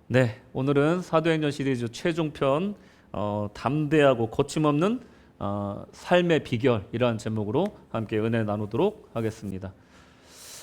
네, 오늘은 사도행전 시리즈 최종편 담대하고 거침없는 삶의 비결이라는 제목으로 함께 은혜 나누도록 하겠습니다.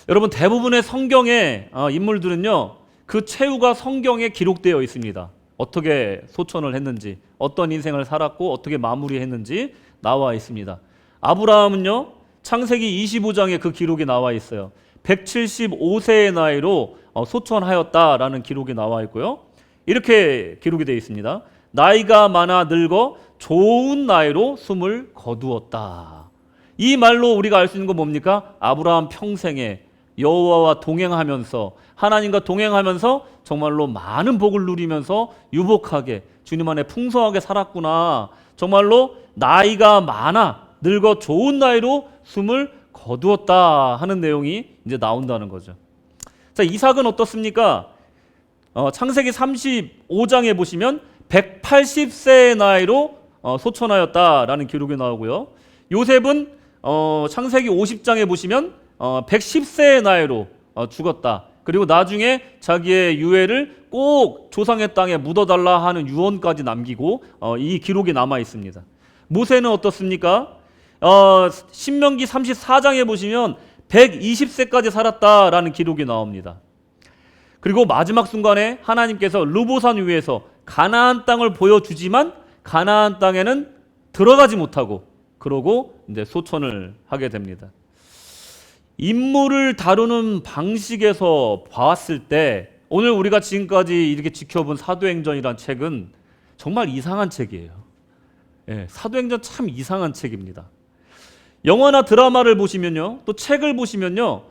여러분, 대부분의 성경의 인물들은요, 그 최후가 성경에 기록되어 있습니다. 어떻게 소천을 했는지, 어떤 인생을 살았고 어떻게 마무리했는지 나와 있습니다. 아브라함은요, 창세기 25장에 그 기록이 나와 있어요. 175세의 나이로 소천하였다라는 기록이 나와 있고요. 이렇게 기록이 되어 있습니다. 나이가 많아 늙어 좋은 나이로 숨을 거두었다. 이 말로 우리가 알 수 있는 건 뭡니까? 아브라함 평생에 여호와와 동행하면서, 하나님과 동행하면서 정말로 많은 복을 누리면서 유복하게 주님 안에 풍성하게 살았구나. 정말로 나이가 많아 늙어 좋은 나이로 숨을 거두었다 하는 내용이 이제 나온다는 거죠. 자, 이삭은 어떻습니까? 창세기 35장에 보시면 180세의 나이로 소천하였다라는 기록이 나오고요. 요셉은 창세기 50장에 보시면 110세의 나이로 죽었다. 그리고 나중에 자기의 유해를 꼭 조상의 땅에 묻어달라 하는 유언까지 남기고 이 기록이 남아 있습니다. 모세는 어떻습니까? 신명기 34장에 보시면 120세까지 살았다라는 기록이 나옵니다. 그리고 마지막 순간에 하나님께서 르보산 위에서 가나안 땅을 보여주지만 가나안 땅에는 들어가지 못하고 그러고 이제 소천을 하게 됩니다. 인물을 다루는 방식에서 봤을 때 오늘 우리가 지금까지 이렇게 지켜본 사도행전이란 책은 정말 이상한 책이에요. 예, 사도행전 참 이상한 책입니다. 영화나 드라마를 보시면요, 또 책을 보시면요,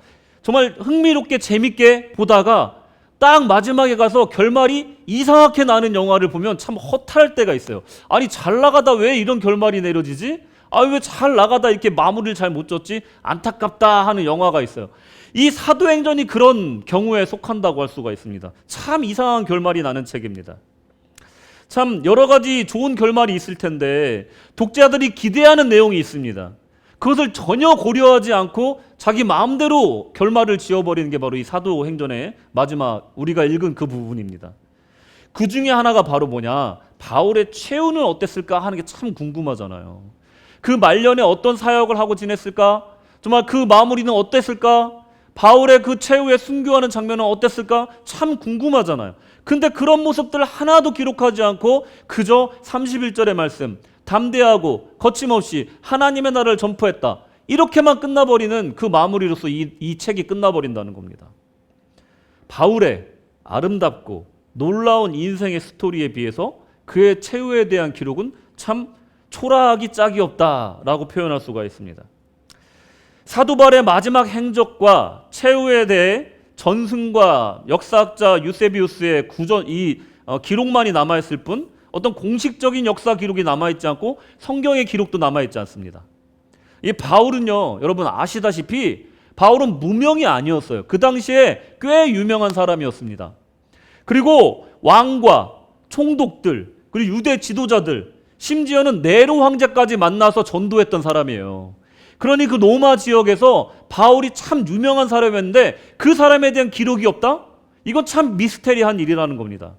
정말 흥미롭게 재밌게 보다가 딱 마지막에 가서 결말이 이상하게 나는 영화를 보면 참 허탈할 때가 있어요. 아니, 잘 나가다 왜 이런 결말이 내려지지? 왜 잘 나가다 이렇게 마무리를 잘 못 졌지? 안타깝다 하는 영화가 있어요. 이 사도행전이 그런 경우에 속한다고 할 수가 있습니다. 참 이상한 결말이 나는 책입니다. 참 여러 가지 좋은 결말이 있을 텐데 독자들이 기대하는 내용이 있습니다. 그것을 전혀 고려하지 않고 자기 마음대로 결말을 지어버리는 게 바로 이 사도행전의 마지막 우리가 읽은 그 부분입니다. 그 중에 하나가 바로 뭐냐? 바울의 최후는 어땠을까 하는 게 참 궁금하잖아요. 그 말년에 어떤 사역을 하고 지냈을까? 정말 그 마무리는 어땠을까? 바울의 그 최후의 순교하는 장면은 어땠을까? 참 궁금하잖아요. 근데 그런 모습들 하나도 기록하지 않고 그저 31절의 말씀, 담대하고 거침없이 하나님의 나라를 전포했다. 이렇게만 끝나버리는 그 마무리로서 이 책이 끝나버린다는 겁니다. 바울의 아름답고 놀라운 인생의 스토리에 비해서 그의 최후에 대한 기록은 참 초라하기 짝이 없다라고 표현할 수가 있습니다. 사도 바울의 마지막 행적과 최후에 대해 전승과 역사학자 유세비우스의 기록만이 남아있을 뿐 어떤 공식적인 역사 기록이 남아있지 않고 성경의 기록도 남아있지 않습니다. 이 바울은요, 여러분 아시다시피 바울은 무명이 아니었어요. 그 당시에 꽤 유명한 사람이었습니다. 그리고 왕과 총독들, 그리고 유대 지도자들, 심지어는 네로 황제까지 만나서 전도했던 사람이에요. 그러니 그 로마 지역에서 바울이 참 유명한 사람이었는데 그 사람에 대한 기록이 없다? 이건 참 미스테리한 일이라는 겁니다.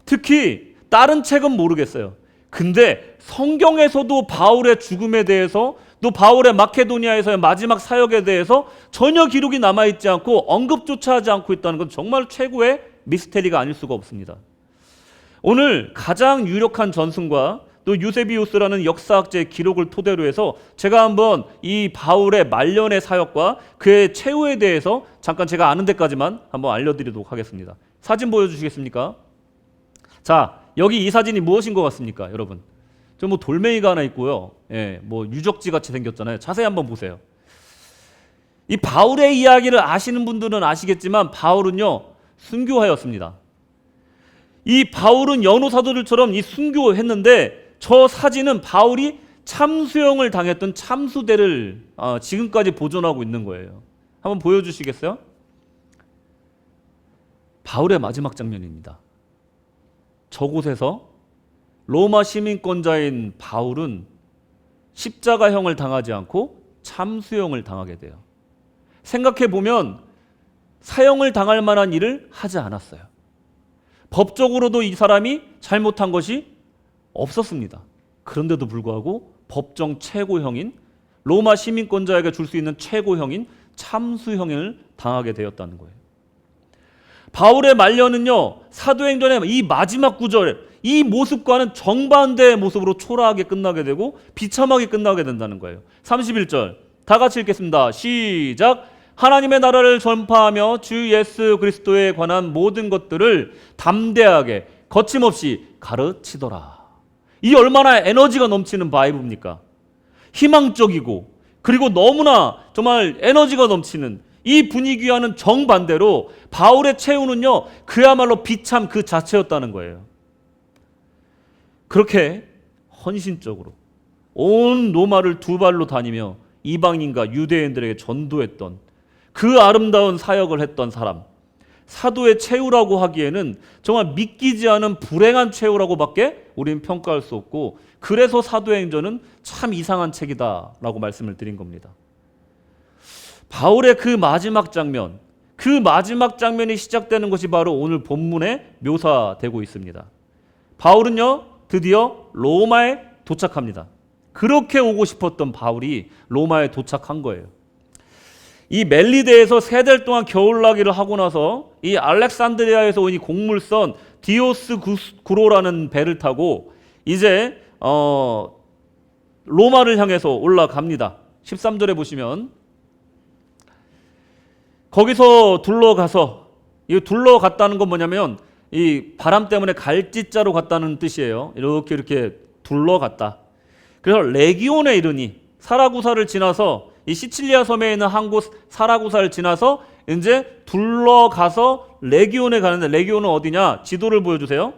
특히 다른 책은 모르겠어요. 근데 성경에서도 바울의 죽음에 대해서, 또 바울의 마케도니아에서의 마지막 사역에 대해서 전혀 기록이 남아있지 않고 언급조차 하지 않고 있다는 건 정말 최고의 미스테리가 아닐 수가 없습니다. 오늘 가장 유력한 전승과 또 유세비우스라는 역사학자의 기록을 토대로 해서 제가 한번 이 바울의 말년의 사역과 그의 최후에 대해서 잠깐 제가 아는 데까지만 한번 알려드리도록 하겠습니다. 사진 보여주시겠습니까? 자, 여기 이 사진이 무엇인 것 같습니까, 여러분? 저 뭐 돌멩이가 하나 있고요. 예, 뭐 유적지 같이 생겼잖아요. 자세히 한번 보세요. 이 바울의 이야기를 아시는 분들은 아시겠지만 바울은요, 순교하였습니다. 이 바울은 연호 사도들처럼 이 순교했는데 저 사진은 바울이 참수형을 당했던 참수대를 지금까지 보존하고 있는 거예요. 한번 보여주시겠어요? 바울의 마지막 장면입니다. 저곳에서 로마 시민권자인 바울은 십자가형을 당하지 않고 참수형을 당하게 돼요. 생각해 보면 사형을 당할 만한 일을 하지 않았어요. 법적으로도 이 사람이 잘못한 것이 없었습니다. 그런데도 불구하고 법정 최고형인 로마 시민권자에게 줄 수 있는 최고형인 참수형을 당하게 되었다는 거예요. 바울의 말년은요, 사도행전의 이 마지막 구절, 이 모습과는 정반대의 모습으로 초라하게 끝나게 되고 비참하게 끝나게 된다는 거예요. 31절 다 같이 읽겠습니다. 시작. 하나님의 나라를 전파하며 주 예수 그리스도에 관한 모든 것들을 담대하게 거침없이 가르치더라. 이 얼마나 에너지가 넘치는 바이브입니까? 희망적이고 그리고 너무나 정말 에너지가 넘치는 이 분위기와는 정반대로 바울의 최후는요, 그야말로 비참 그 자체였다는 거예요. 그렇게 헌신적으로 온 로마를 두 발로 다니며 이방인과 유대인들에게 전도했던 그 아름다운 사역을 했던 사람, 사도의 최후라고 하기에는 정말 믿기지 않은 불행한 최후라고밖에 우리는 평가할 수 없고, 그래서 사도행전은 참 이상한 책이다라고 말씀을 드린 겁니다. 바울의 그 마지막 장면, 그 마지막 장면이 시작되는 것이 바로 오늘 본문에 묘사되고 있습니다. 바울은요, 드디어 로마에 도착합니다. 그렇게 오고 싶었던 바울이 로마에 도착한 거예요. 이 멜리데에서 3달 동안 겨울나기를 하고 나서 이 알렉산드리아에서 온 이 곡물선 디오스구로라는 배를 타고 이제 로마를 향해서 올라갑니다. 13절에 보시면 거기서 둘러가서, 이 둘러갔다는 건 뭐냐면 이 바람 때문에 갈짓자로 갔다는 뜻이에요. 이렇게 둘러갔다. 그래서 레기온에 이르니, 사라구사를 지나서 이 시칠리아 섬에 있는 한 곳 사라구사를 지나서 이제 둘러가서 레기온에 가는데, 레기온은 어디냐? 지도를 보여주세요.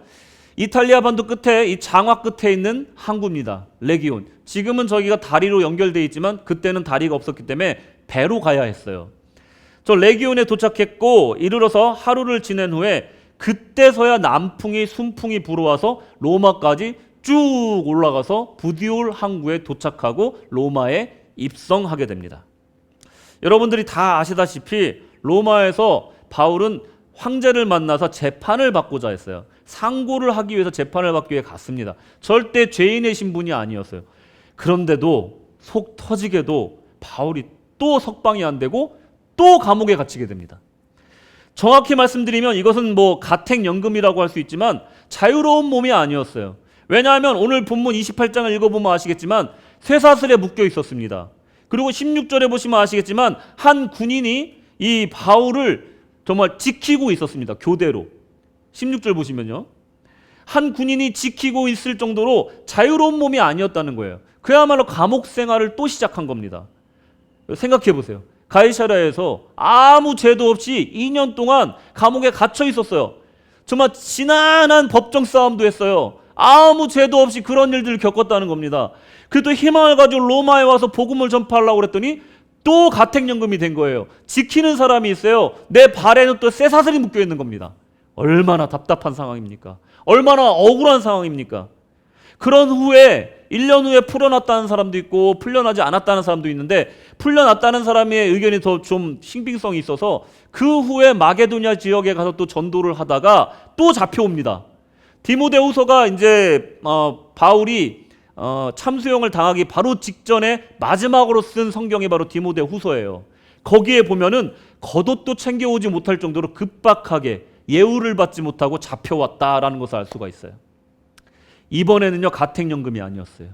이탈리아 반도 끝에 이 장화 끝에 있는 항구입니다. 레기온. 지금은 저기가 다리로 연결되어 있지만 그때는 다리가 없었기 때문에 배로 가야 했어요. 저 레기온에 도착했고 이르러서 하루를 지낸 후에 그때서야 남풍이 순풍이 불어와서 로마까지 쭉 올라가서 부디올 항구에 도착하고 로마에 입성하게 됩니다. 여러분들이 다 아시다시피 로마에서 바울은 황제를 만나서 재판을 받고자 했어요. 상고를 하기 위해서 재판을 받기 위해 갔습니다. 절대 죄인의 신분이 아니었어요. 그런데도 속 터지게도 바울이 또 석방이 안 되고 또 감옥에 갇히게 됩니다. 정확히 말씀드리면 이것은 뭐 가택연금이라고 할 수 있지만 자유로운 몸이 아니었어요. 왜냐하면 오늘 본문 28장을 읽어보면 아시겠지만 쇠사슬에 묶여 있었습니다. 그리고 16절에 보시면 아시겠지만 한 군인이 이 바울을 정말 지키고 있었습니다. 교대로. 16절 보시면요, 한 군인이 지키고 있을 정도로 자유로운 몸이 아니었다는 거예요. 그야말로 감옥 생활을 또 시작한 겁니다. 생각해 보세요. 가이사랴에서 아무 죄도 없이 2년 동안 감옥에 갇혀 있었어요. 정말 지난한 법정 싸움도 했어요. 아무 죄도 없이 그런 일들을 겪었다는 겁니다. 그래도 희망을 가지고 로마에 와서 복음을 전파하려고 그랬더니 또 가택연금이 된 거예요. 지키는 사람이 있어요. 내 발에는 또 쇠사슬이 묶여 있는 겁니다. 얼마나 답답한 상황입니까? 얼마나 억울한 상황입니까? 그런 후에 1년 후에 풀려났다는 사람도 있고 풀려나지 않았다는 사람도 있는데, 풀려났다는 사람의 의견이 더 좀 신빙성이 있어서 그 후에 마게도냐 지역에 가서 또 전도를 하다가 또 잡혀옵니다. 디모데후서가 이제 바울이 참수형을 당하기 바로 직전에 마지막으로 쓴 성경이 바로 디모데후서예요. 거기에 보면은 겉옷도 챙겨오지 못할 정도로 급박하게 예우를 받지 못하고 잡혀왔다라는 것을 알 수가 있어요. 이번에는요, 가택연금이 아니었어요.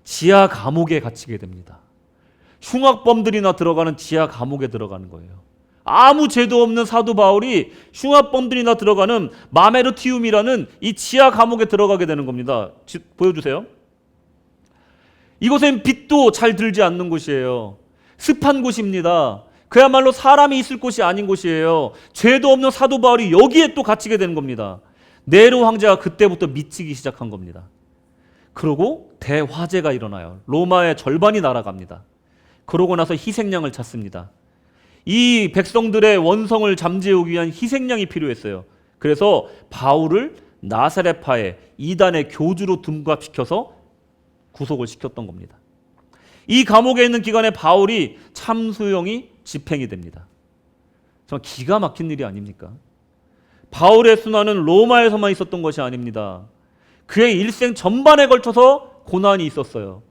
지하 감옥에 갇히게 됩니다. 흉악범들이나 들어가는 지하 감옥에 들어가는 거예요. 아무 죄도 없는 사도 바울이 흉악범들이나 들어가는 마메르티움이라는 이 지하 감옥에 들어가게 되는 겁니다. 보여주세요. 이곳엔 빛도 잘 들지 않는 곳이에요. 습한 곳입니다. 그야말로 사람이 있을 곳이 아닌 곳이에요. 죄도 없는 사도 바울이 여기에 또 갇히게 되는 겁니다. 네로 황제가 그때부터 미치기 시작한 겁니다. 그러고 대화재가 일어나요. 로마의 절반이 날아갑니다. 그러고 나서 희생양을 찾습니다. 이 백성들의 원성을 잠재우기 위한 희생양이 필요했어요. 그래서 바울을 나사렛파의 이단의 교주로 등갑시켜서 구속을 시켰던 겁니다. 이 감옥에 있는 기간에 바울이 참수형이 집행이 됩니다. 정말 기가 막힌 일이 아닙니까? 바울의 순환은 로마에서만 있었던 것이 아닙니다. 그의 일생 전반에 걸쳐서 고난이 있었어요.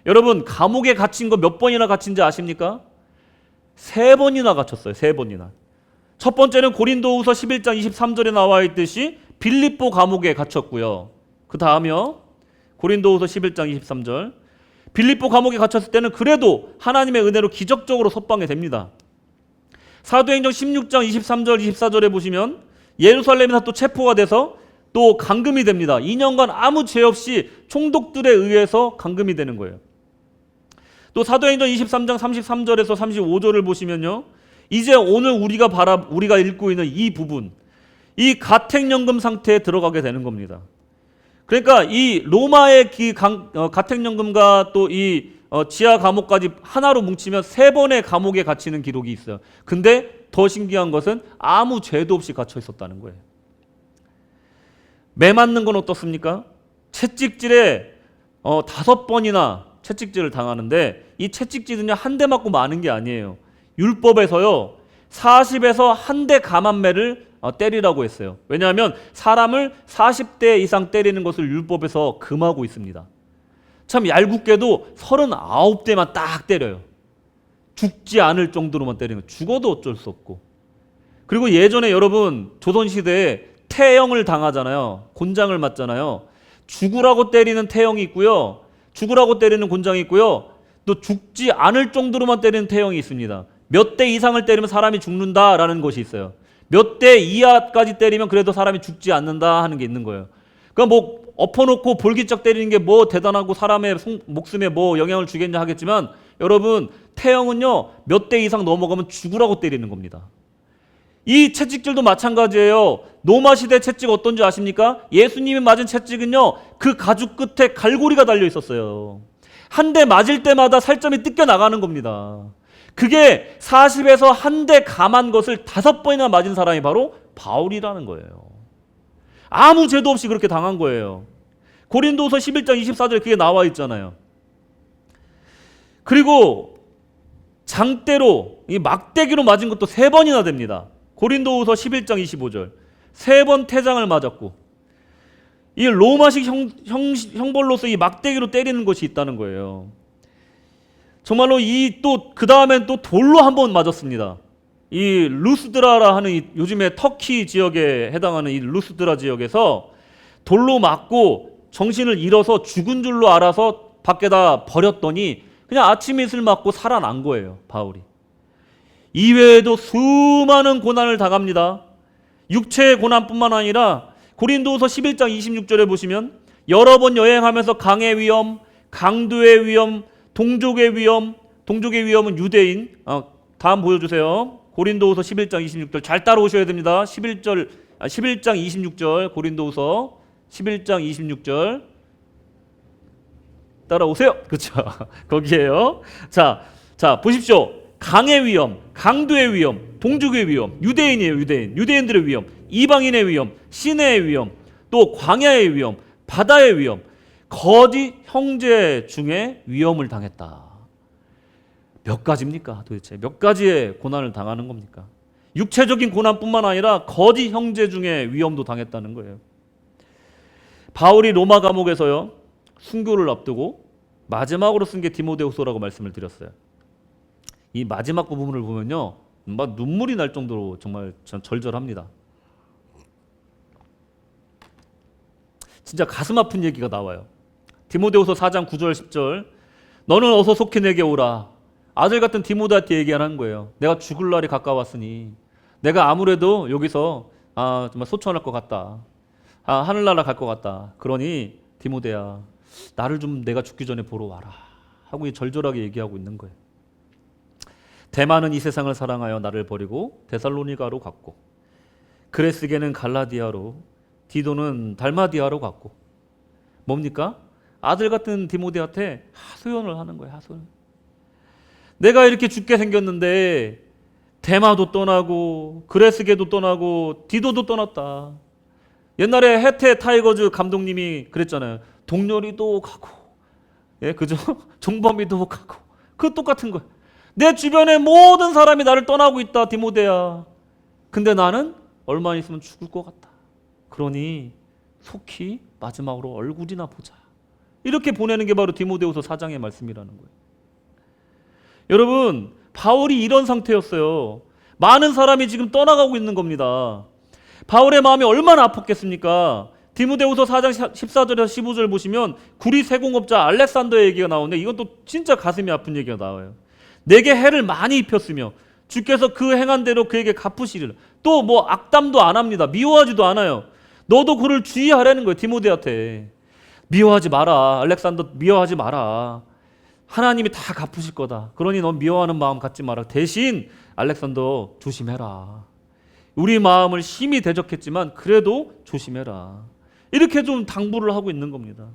여러분, 감옥에 갇힌 거 몇 번이나 갇힌지 아십니까? 3번이나 갇혔어요. 3번이나. 첫 번째는 고린도후서 11장 23절에 나와 있듯이 빌립보 감옥에 갇혔고요. 그 다음이요, 고린도후서 11장 23절. 빌립보 감옥에 갇혔을 때는 그래도 하나님의 은혜로 기적적으로 석방이 됩니다. 사도행전 16장 23절 24절에 보시면 예루살렘에서 또 체포가 돼서 또 감금이 됩니다. 2년간 아무 죄 없이 총독들에 의해서 감금이 되는 거예요. 또 사도행전 23장 33절에서 35절을 보시면요, 이제 오늘 우리가 읽고 있는 이 부분, 이 가택연금 상태에 들어가게 되는 겁니다. 그러니까 이 로마의 가택연금과 또 이 지하 감옥까지 하나로 뭉치면 3번의 감옥에 갇히는 기록이 있어요. 근데 더 신기한 것은 아무 죄도 없이 갇혀 있었다는 거예요. 매 맞는 건 어떻습니까? 채찍질에 5번이나 채찍질을 당하는데, 이 채찍질은요, 한 대 맞고 마는 게 아니에요. 율법에서요 40에서 한 대 감한매를 때리라고 했어요. 왜냐하면 사람을 40대 이상 때리는 것을 율법에서 금하고 있습니다. 참 얄궂게도 39대만 딱 때려요. 죽지 않을 정도로만 때리는 거예요. 죽어도 어쩔 수 없고. 그리고 예전에 여러분 조선시대에 태형을 당하잖아요. 곤장을 맞잖아요. 죽으라고 때리는 태형이 있고요, 죽으라고 때리는 곤장이 있고요, 또 죽지 않을 정도로만 때리는 태형이 있습니다. 몇 대 이상을 때리면 사람이 죽는다라는 것이 있어요. 몇 대 이하까지 때리면 그래도 사람이 죽지 않는다 하는 게 있는 거예요. 그러니까 뭐 엎어놓고 볼기짝 때리는 게 뭐 대단하고 사람의 목숨에 뭐 영향을 주겠냐 하겠지만, 여러분 태형은요 몇 대 이상 넘어가면 죽으라고 때리는 겁니다. 이 채찍질도 마찬가지예요. 노마 시대 채찍 어떤지 아십니까? 예수님이 맞은 채찍은요 그 가죽 끝에 갈고리가 달려 있었어요. 한 대 맞을 때마다 살점이 뜯겨 나가는 겁니다. 그게 40에서 한 대 감한 것을 5번이나 맞은 사람이 바로 바울이라는 거예요. 아무 죄도 없이 그렇게 당한 거예요. 고린도서 11장 24절에 그게 나와 있잖아요. 그리고 장대로, 이 막대기로 맞은 것도 3번이나 됩니다. 고린도후서 11장 25절 3번 태장을 맞았고, 이 로마식 형벌로서 이 막대기로 때리는 것이 있다는 거예요. 정말로 그 다음엔 또 돌로 한 번 맞았습니다. 이 루스드라라 하는 요즘에 터키 지역에 해당하는 이 루스드라 지역에서 돌로 맞고 정신을 잃어서 죽은 줄로 알아서 밖에다 버렸더니 그냥 아침 이슬 맞고 살아난 거예요, 바울이. 이외에도 수많은 고난을 당합니다. 육체의 고난뿐만 아니라 고린도후서 11장 26절에 보시면 여러 번 여행하면서 강의 위험, 강도의 위험, 동족의 위험, 동족의 위험은 유대인. 다음 보여주세요. 고린도후서 11장 26절 잘 따라오셔야 됩니다. 11장 26절 고린도후서 11장 26절 따라오세요. 그렇죠. 거기에요. 자 보십시오. 강의 위험, 강도의 위험, 동족의 위험, 유대인이에요. 유대인들의 위험, 이방인의 위험, 시내의 위험, 또 광야의 위험, 바다의 위험, 거짓 형제 중에 위험을 당했다. 몇 가지입니까? 도대체 몇 가지의 고난을 당하는 겁니까? 육체적인 고난뿐만 아니라 거짓 형제 중에 위험도 당했다는 거예요. 바울이 로마 감옥에서요 순교를 앞두고 마지막으로 쓴 게 디모데후서라고 말씀을 드렸어요. 이 마지막 부분을 보면요 막 눈물이 날 정도로 정말 전 절절합니다. 진짜 가슴 아픈 얘기가 나와요. 디모데후서 4장 9절 10절 너는 어서 속히 내게 오라. 아들 같은 디모데한테 얘기하는 거예요. 내가 죽을 날이 가까웠으니 내가 아무래도 여기서 정말 소천할 것 같다. 하늘나라 갈 것 같다. 그러니 디모데야 나를 좀 내가 죽기 전에 보러 와라 하고 절절하게 얘기하고 있는 거예요. 데마는 이 세상을 사랑하여 나를 버리고 데살로니가로 갔고, 그레스게는 갈라디아로, 디도는 달마디아로 갔고. 뭡니까? 아들 같은 디모데한테 하소연을 하는 거예요. 하소연. 내가 이렇게 죽게 생겼는데 데마도 떠나고 그레스게도 떠나고 디도도 떠났다. 옛날에 해태 타이거즈 감독님이 그랬잖아요. 동료리도 가고, 그죠? 종범이도 가고. 그 똑같은 거예요. 내 주변에 모든 사람이 나를 떠나고 있다, 디모데야. 근데 나는 얼마 있으면 죽을 것 같다. 그러니 속히 마지막으로 얼굴이나 보자. 이렇게 보내는 게 바로 디모데후서 4장의 말씀이라는 거예요. 여러분, 바울이 이런 상태였어요. 많은 사람이 지금 떠나가고 있는 겁니다. 바울의 마음이 얼마나 아팠겠습니까? 디모데후서 4장 14절에서 15절 보시면 구리 세공업자 알렉산더의 얘기가 나오는데 이건 또 진짜 가슴이 아픈 얘기가 나와요. 내게 해를 많이 입혔으며 주께서 그 행한 대로 그에게 갚으시리라. 또 뭐 악담도 안 합니다. 미워하지도 않아요. 너도 그를 주의하라는 거예요. 디모데한테. 미워하지 마라. 알렉산더 미워하지 마라. 하나님이 다 갚으실 거다. 그러니 넌 미워하는 마음 갖지 마라. 대신 알렉산더 조심해라. 우리 마음을 심히 대적했지만 그래도 조심해라. 이렇게 좀 당부를 하고 있는 겁니다.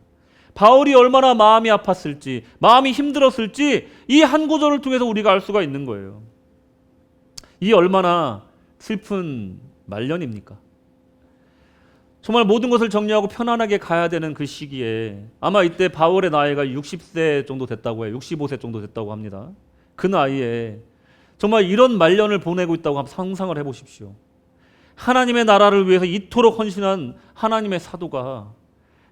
바울이 얼마나 마음이 아팠을지, 마음이 힘들었을지 이 한 구절을 통해서 우리가 알 수가 있는 거예요. 이 얼마나 슬픈 말년입니까? 정말 모든 것을 정리하고 편안하게 가야 되는 그 시기에 아마 이때 바울의 나이가 60세 정도 됐다고 해요. 65세 정도 됐다고 합니다. 그 나이에 정말 이런 말년을 보내고 있다고 한번 상상을 해보십시오. 하나님의 나라를 위해서 이토록 헌신한 하나님의 사도가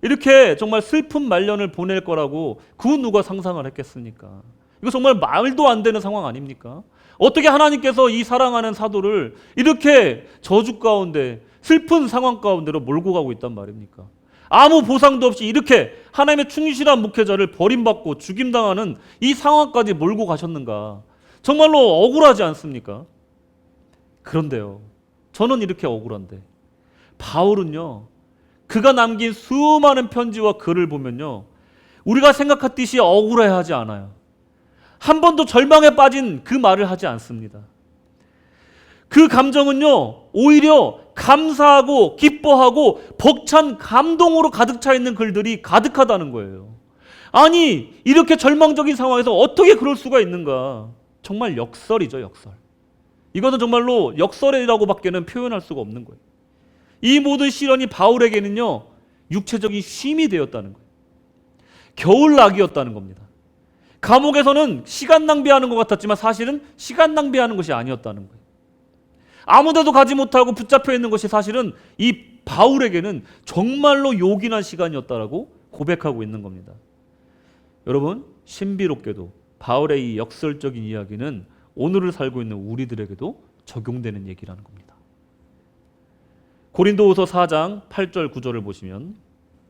이렇게 정말 슬픈 말년을 보낼 거라고 그 누가 상상을 했겠습니까? 이거 정말 말도 안 되는 상황 아닙니까? 어떻게 하나님께서 이 사랑하는 사도를 이렇게 저주 가운데 슬픈 상황 가운데로 몰고 가고 있단 말입니까? 아무 보상도 없이 이렇게 하나님의 충실한 목회자를 버림받고 죽임당하는 이 상황까지 몰고 가셨는가? 정말로 억울하지 않습니까? 그런데요, 저는 이렇게 억울한데 바울은요, 그가 남긴 수많은 편지와 글을 보면요, 우리가 생각했듯이 억울해하지 않아요. 한 번도 절망에 빠진 그 말을 하지 않습니다. 그 감정은요, 오히려 감사하고 기뻐하고 벅찬 감동으로 가득 차 있는 글들이 가득하다는 거예요. 아니, 이렇게 절망적인 상황에서 어떻게 그럴 수가 있는가? 정말 역설이죠, 역설. 이거는 정말로 역설이라고밖에는 표현할 수가 없는 거예요. 이 모든 시련이 바울에게는요, 육체적인 쉼이 되었다는 거예요. 겨울낙이었다는 겁니다. 감옥에서는 시간 낭비하는 것 같았지만 사실은 시간 낭비하는 것이 아니었다는 거예요. 아무데도 가지 못하고 붙잡혀 있는 것이 사실은 이 바울에게는 정말로 요긴한 시간이었다라고 고백하고 있는 겁니다. 여러분, 신비롭게도 바울의 이 역설적인 이야기는 오늘을 살고 있는 우리들에게도 적용되는 얘기라는 겁니다. 고린도후서 4장 8절 9절을 보시면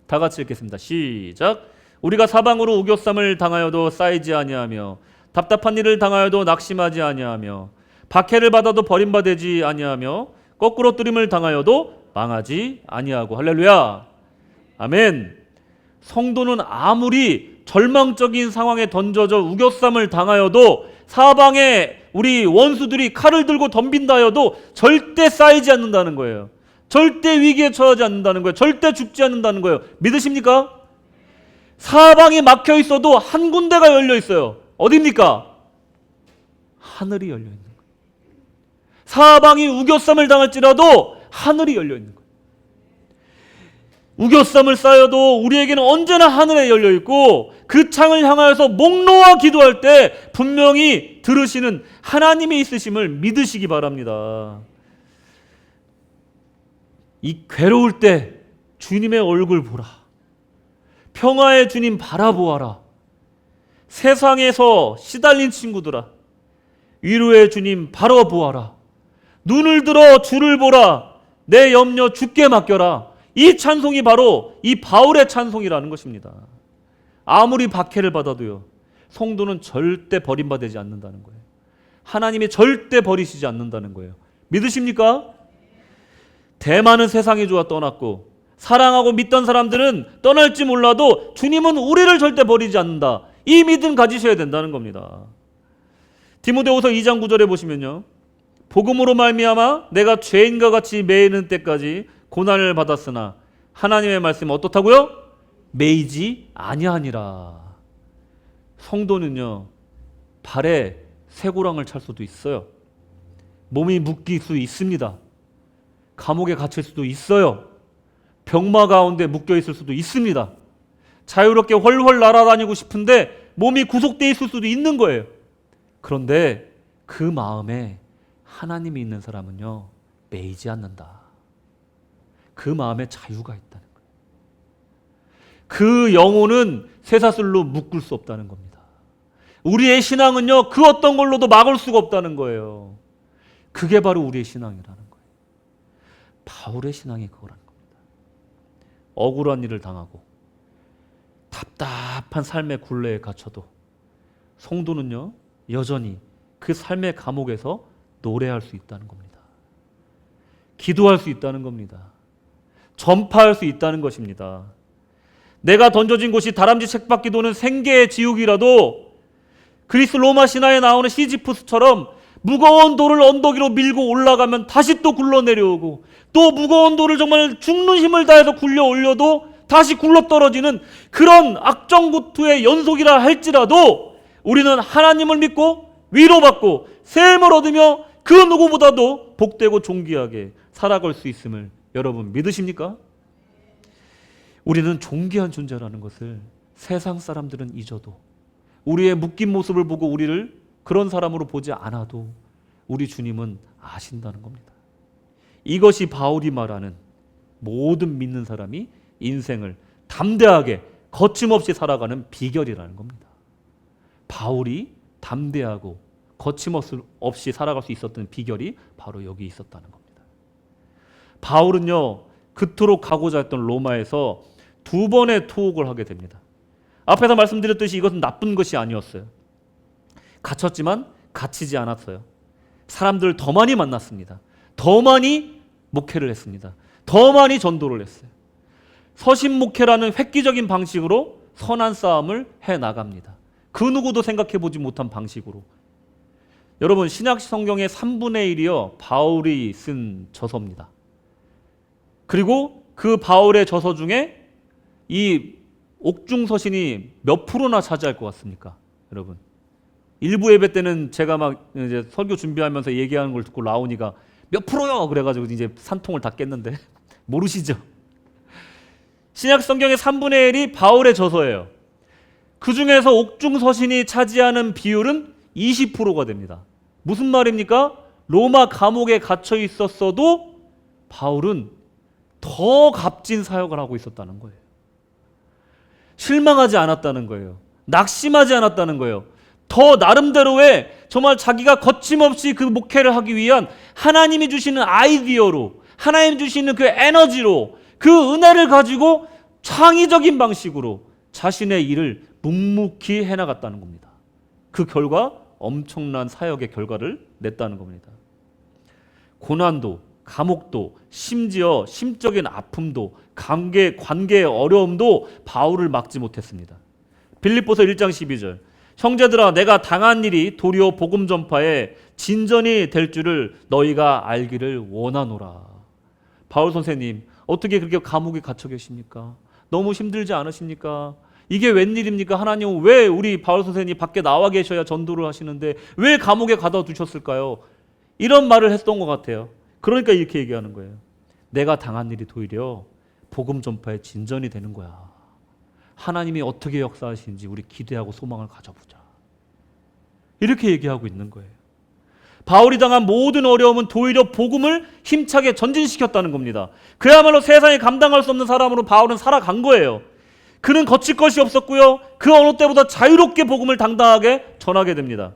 다 같이 읽겠습니다. 시작. 우리가 사방으로 우겨쌈을 당하여도 쌓이지 아니하며 답답한 일을 당하여도 낙심하지 아니하며 박해를 받아도 버림받지 아니하며 거꾸로 뜨림을 당하여도 망하지 아니하고. 할렐루야. 아멘. 성도는 아무리 절망적인 상황에 던져져 우겨쌈을 당하여도 사방에 우리 원수들이 칼을 들고 덤빈다 하여도 절대 쌓이지 않는다는 거예요. 절대 위기에 처하지 않는다는 거예요. 절대 죽지 않는다는 거예요. 믿으십니까? 사방이 막혀 있어도 한 군데가 열려 있어요. 어디입니까? 하늘이 열려 있는 거예요. 사방이 우겨쌈을 당할지라도 하늘이 열려 있는 거예요. 우겨쌈을 쌓여도 우리에게는 언제나 하늘에 열려 있고 그 창을 향하여서 목 놓아 기도할 때 분명히 들으시는 하나님이 있으심을 믿으시기 바랍니다. 이 괴로울 때 주님의 얼굴 보라. 평화의 주님 바라보아라. 세상에서 시달린 친구들아, 위로의 주님 바라보아라. 눈을 들어 주를 보라. 내 염려 주께 맡겨라. 이 찬송이 바로 이 바울의 찬송이라는 것입니다. 아무리 박해를 받아도요, 성도는 절대 버림받지 않는다는 거예요. 하나님이 절대 버리시지 않는다는 거예요. 믿으십니까? 대만은 세상이 좋아 떠났고 사랑하고 믿던 사람들은 떠날지 몰라도 주님은 우리를 절대 버리지 않는다. 이 믿음 가지셔야 된다는 겁니다. 디모데후서 2장 9절에 보시면요, 복음으로 말미암아 내가 죄인과 같이 매이는 때까지 고난을 받았으나 하나님의 말씀은 어떻다고요? 매이지 아니하니라. 성도는요, 발에 쇠고랑을 찰 수도 있어요. 몸이 묶일 수 있습니다. 감옥에 갇힐 수도 있어요. 병마 가운데 묶여 있을 수도 있습니다. 자유롭게 훨훨 날아다니고 싶은데 몸이 구속되어 있을 수도 있는 거예요. 그런데 그 마음에 하나님이 있는 사람은요, 매이지 않는다. 그 마음에 자유가 있다는 거예요. 그 영혼은 쇠사슬로 묶을 수 없다는 겁니다. 우리의 신앙은요, 그 어떤 걸로도 막을 수가 없다는 거예요. 그게 바로 우리의 신앙이라는 거예요. 바울의 신앙이 그거라는 겁니다. 억울한 일을 당하고 답답한 삶의 굴레에 갇혀도 성도는요, 여전히 그 삶의 감옥에서 노래할 수 있다는 겁니다. 기도할 수 있다는 겁니다. 전파할 수 있다는 것입니다. 내가 던져진 곳이 다람쥐 책밖에 도는 생계의 지옥이라도 그리스 로마 신화에 나오는 시지프스처럼 무거운 돌을 언덕 위로 밀고 올라가면 다시 또 굴러 내려오고, 또 무거운 돌을 정말 죽는 힘을 다해서 굴려 올려도 다시 굴러 떨어지는 그런 악정고투의 연속이라 할지라도 우리는 하나님을 믿고 위로받고 셈을 얻으며 그 누구보다도 복되고 존귀하게 살아갈 수 있음을 여러분 믿으십니까? 우리는 존귀한 존재라는 것을 세상 사람들은 잊어도, 우리의 묶인 모습을 보고 우리를 그런 사람으로 보지 않아도 우리 주님은 아신다는 겁니다. 이것이 바울이 말하는 모든 믿는 사람이 인생을 담대하게 거침없이 살아가는 비결이라는 겁니다. 바울이 담대하고 거침없이 살아갈 수 있었던 비결이 바로 여기 있었다는 겁니다. 바울은요, 그토록 가고자 했던 로마에서 2번의 투옥을 하게 됩니다. 앞에서 말씀드렸듯이 이것은 나쁜 것이 아니었어요. 갇혔지만 갇히지 않았어요. 사람들을 더 많이 만났습니다. 더 많이 목회를 했습니다. 더 많이 전도를 했어요. 서신 목회라는 획기적인 방식으로 선한 싸움을 해나갑니다. 그 누구도 생각해보지 못한 방식으로. 여러분, 신약 성경의 3분의 1이요 바울이 쓴 저서입니다. 그리고 그 바울의 저서 중에 이 옥중서신이 몇 프로나 차지할 것 같습니까? 여러분, 일부 예배 때는 제가 막 이제 설교 준비하면서 얘기하는 걸 듣고 라온이가 몇 프로요? 그래가지고 이제 산통을 다 깼는데 모르시죠? 신약 성경의 3분의 1이 바울의 저서예요. 그 중에서 옥중서신이 차지하는 비율은 20%가 됩니다. 무슨 말입니까? 로마 감옥에 갇혀 있었어도 바울은 더 값진 사역을 하고 있었다는 거예요. 실망하지 않았다는 거예요. 낙심하지 않았다는 거예요. 더 나름대로의 정말 자기가 거침없이 그 목회를 하기 위한 하나님이 주시는 아이디어로, 하나님 주시는 그 에너지로, 그 은혜를 가지고 창의적인 방식으로 자신의 일을 묵묵히 해나갔다는 겁니다. 그 결과 엄청난 사역의 결과를 냈다는 겁니다. 고난도, 감옥도, 심지어 심적인 아픔도, 관계의 어려움도 바울을 막지 못했습니다. 빌립보서 1장 12절, 형제들아 내가 당한 일이 도리어 복음 전파에 진전이 될 줄을 너희가 알기를 원하노라. 바울 선생님, 어떻게 그렇게 감옥에 갇혀 계십니까? 너무 힘들지 않으십니까? 이게 웬일입니까? 하나님은 왜 우리 바울 선생님이 밖에 나와 계셔야 전도를 하시는데 왜 감옥에 가둬두셨을까요? 이런 말을 했던 것 같아요. 그러니까 이렇게 얘기하는 거예요. 내가 당한 일이 도리어 복음 전파에 진전이 되는 거야. 하나님이 어떻게 역사하시는지 우리 기대하고 소망을 가져보자. 이렇게 얘기하고 있는 거예요. 바울이 당한 모든 어려움은 도리어 복음을 힘차게 전진시켰다는 겁니다. 그야말로 세상에 감당할 수 없는 사람으로 바울은 살아간 거예요. 그는 거칠 것이 없었고요. 그 어느 때보다 자유롭게 복음을 당당하게 전하게 됩니다.